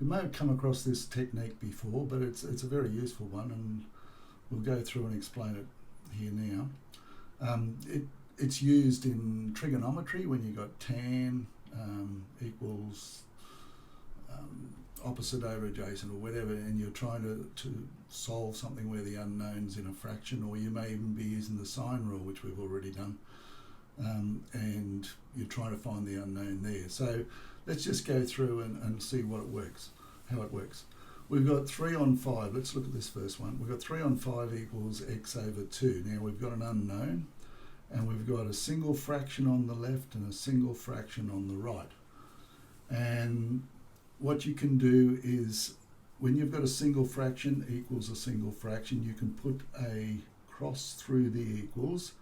You may have come across this technique before, but it's a very useful one, and we'll go through and explain it here now. It's used in trigonometry when you've got tan equals opposite over adjacent or whatever, and you're trying to solve something where the unknown's in a fraction, or you may even be using the sine rule, which we've already done, and you're trying to find the unknown there. So let's just go through and see how it works. We've got 3 on 5. Let's look at this first one. We've got 3 on 5 equals x over 2. Now we've got an unknown, and we've got a single fraction on the left and a single fraction on the right. And what you can do is, when you've got a single fraction equals a single fraction, you can put a cross through the equals,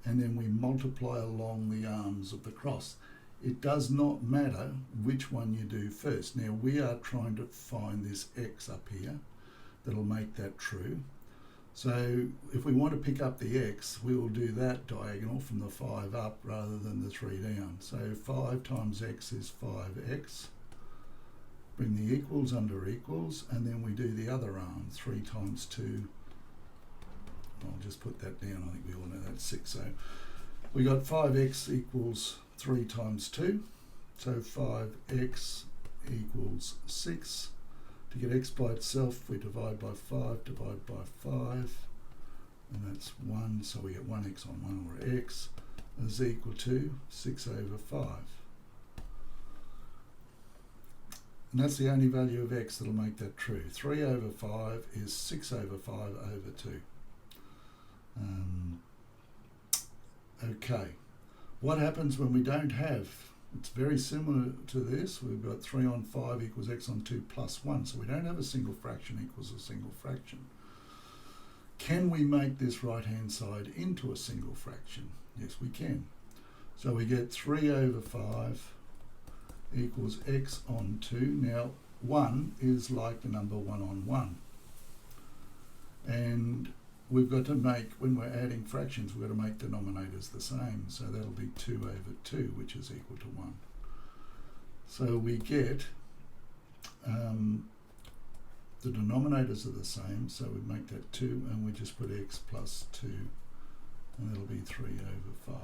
and then we multiply along the arms of the cross. It does not matter which one you do first. Now we are trying to find this x up here that'll make that true. So if we want to pick up the x, we will do that diagonal from the 5 up rather than the 3 down. So 5 times x is 5x. Bring the equals under equals, and then we do the other arm, 3 times 2. I'll just put that down, I think we all know that's 6. So we got 5x equals 3 times 2. So 5x equals 6. To get x by itself, we divide by 5, divide by 5, and that's 1, so we get 1x on 1, or x is equal to 6 over 5. And that's the only value of x that'll make that true. 3 over 5 is 6 over 5 over 2. Okay, what happens when we don't have? It's very similar to this. We've got 3 on 5 equals x on 2 plus 1. So we don't have a single fraction equals a single fraction. Can we make this right-hand side into a single fraction? Yes, we can. So we get 3 over 5 equals x on 2. Now, 1 is like the number 1 on 1. And we've got to make, when we're adding fractions, we've got to make denominators the same. So that'll be 2 over 2, which is equal to 1. So we get, the denominators are the same, so we make that 2, and we just put x plus 2, and that'll be 3 over 5.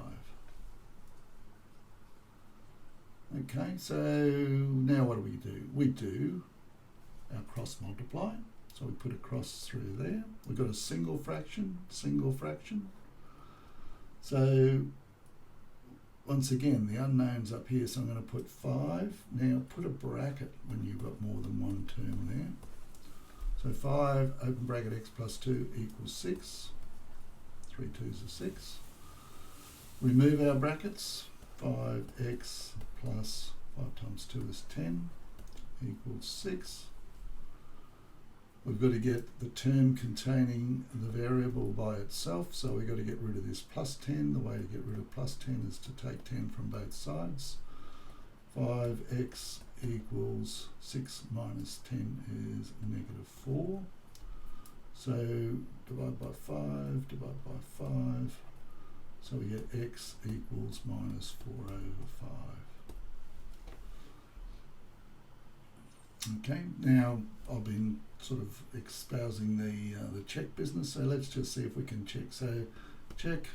Okay, so now what do? We do our cross multiply. So we put a cross through there. We've got a single fraction. So once again, the unknown's up here, so I'm going to put 5. Now put a bracket when you've got more than one term there. So 5, open bracket, x plus 2 equals 6. 3 2s are 6. Remove our brackets. 5x plus 5 times 2 is 10 equals 6. We've got to get the term containing the variable by itself, so we've got to get rid of this plus 10. The way to get rid of plus 10 is to take 10 from both sides. 5x equals 6 minus 10 is negative 4. So divide by 5, divide by 5. So we get x equals minus 4 over 5. Okay, now I've been sort of espousing the check business, so let's just see if we can check. So check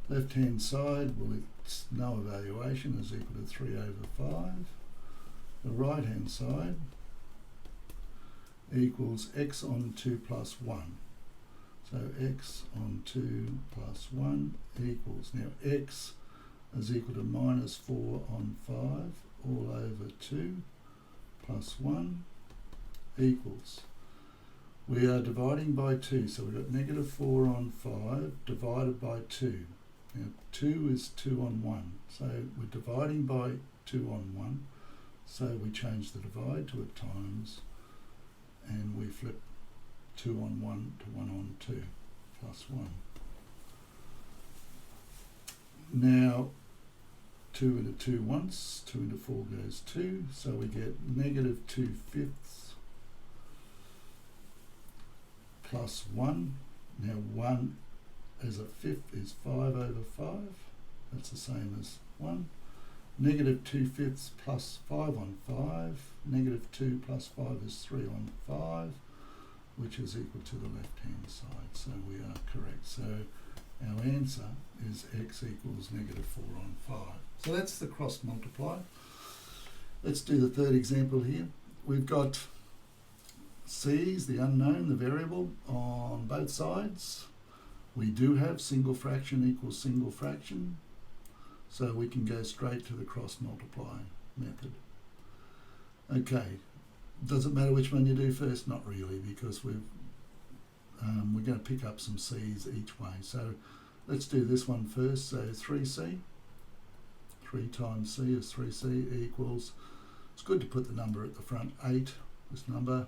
left hand side, well, it's no evaluation, is equal to 3 over 5. The right hand side equals x on 2 plus 1. So x on 2 plus 1 equals, now x is equal to minus 4 on 5 all over 2 plus 1 equals, we are dividing by 2, so we've got negative 4 on 5 divided by 2. Now 2 is 2 on 1, so we're dividing by 2 on 1, so we change the divide to a times, and we flip 2 on 1 to 1 on 2 plus 1. Now 2 into 2 once, 2 into 4 goes 2, so we get negative 2/5 plus 1. Now 1 as a fifth is 5 over 5, that's the same as 1, Negative 2/5 plus 5 on 5. Negative 2 plus 5 is 3 on 5, which is equal to the left-hand side. So we are correct. So our answer is x equals negative 4 on 5. So that's the cross multiply. Let's do the third example here. We've got c's, the unknown, the variable, on both sides. We do have single fraction equals single fraction, so we can go straight to the cross multiply method. Okay, does it matter which one you do first? Not really, because we're going to pick up some c's each way. So let's do this one first. So 3c, 3 times c is 3c equals, it's good to put the number at the front, 8, this number,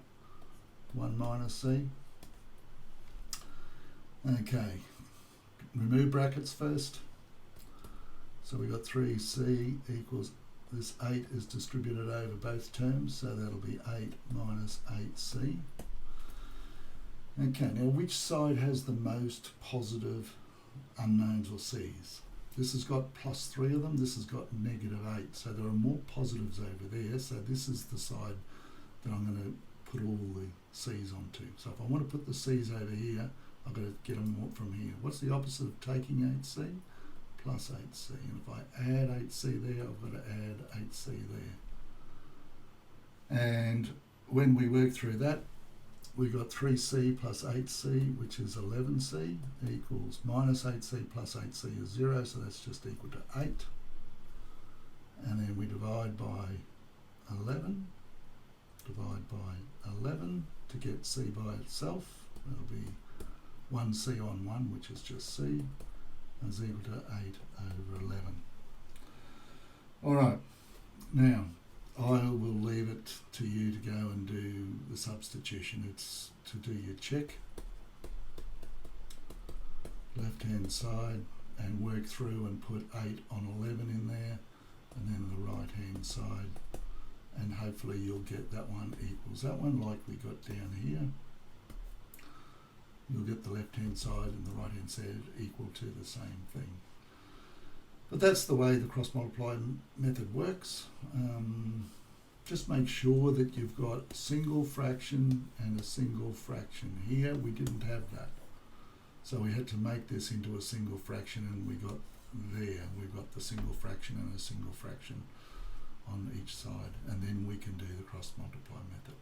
1 minus c. Okay, remove brackets first. So we got 3c equals, this 8 is distributed over both terms, so that'll be 8 minus 8c. Okay, now which side has the most positive unknowns or c's? This has got plus 3 of them, this has got negative 8, so there are more positives over there, so this is the side that I'm going to put all the c's onto. So if I want to put the c's over here, I've got to get them from here. What's the opposite of taking 8c? Plus 8c. And if I add 8c there, I've got to add 8c there. And when we work through that, we got 3c plus 8c, which is 11c, equals minus 8c plus 8c is 0, so that's just equal to 8. And then we divide by 11. Divide by 11 to get c by itself. That'll be 1c on 1, which is just c, is equal to 8 over 11. Alright, now I will leave it to you to go and do the substitution. It's to do your check, left hand side, and work through and put 8 on 11 in there, and then the right hand side, and hopefully you'll get that one equals that one like we got down here. You'll get the left hand side and the right hand side equal to the same thing. But that's the way the cross multiply method works. Just make sure that you've got single fraction and a single fraction. Here we didn't have that, so we had to make this into a single fraction, and we got there. We've got the single fraction and a single fraction on each side, and then we can do the cross multiply method.